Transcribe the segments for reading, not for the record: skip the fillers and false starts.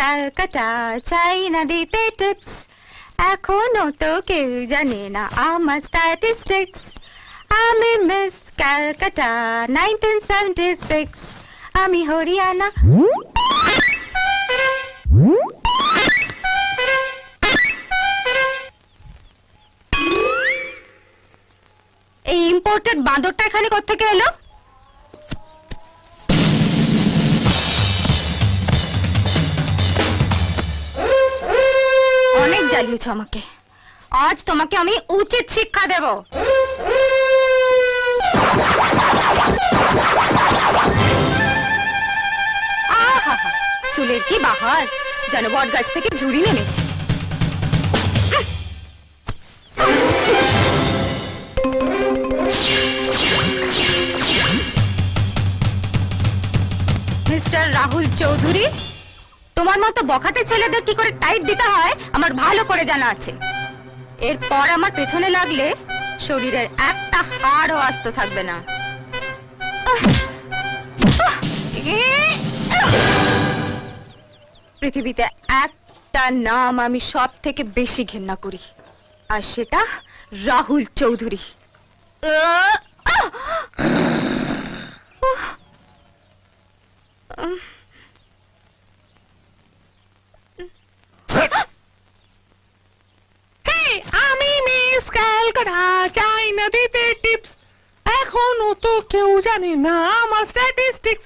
ক্যালকাটা, চাই না দিতে টিপস, এখনো তো কেউ জানে না আমার স্ট্যাটিস্টিক্স। আমি মিস ক্যালকাটা 1976, আমি হরিয়ানা। এই ইম্পোর্টেড বাঁদরটা এখানে কোত্থেকে এলো? অনেক জ্বালিয়েছ আমাকে, আজ তোমাকে আমি উচিত শিক্ষা দেব। আহা, চুলের কি বাহার, যেন বট গাছ থেকে ঝুড়ি নেমেছে। মিস্টার রাহুল চৌধুরী, তোমার মতো বখাটে ছেলেদের কি করে টাইট দিতে হয় আমার ভালো করে জানা আছে। এরপর আমার পেছনে লাগলে শরীরের একটা হাড়ও আস্ত থাকবে না। পৃথিবীতে একটা নাম আমি সব থেকে বেশি ঘৃণা করি, আর সেটা রাহুল চৌধুরী। আমি মিস ক্যালকাটা, চাই না দিতে টিপস, এখনো তো কেউ জানে না আমার স্ট্যাটিস্টিক্স।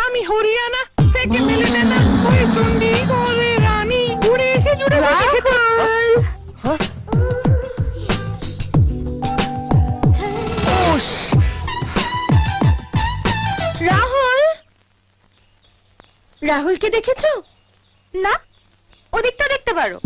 আমি হরিয়ানা থেকে মিলে না ওই চণ্ডীগড়ের রানী, উড়ে এসে জুড়ে বসে খেতে। রাহুল, রাহুলকে দেখেছো? না, ওদিকটা দেখতে পারো।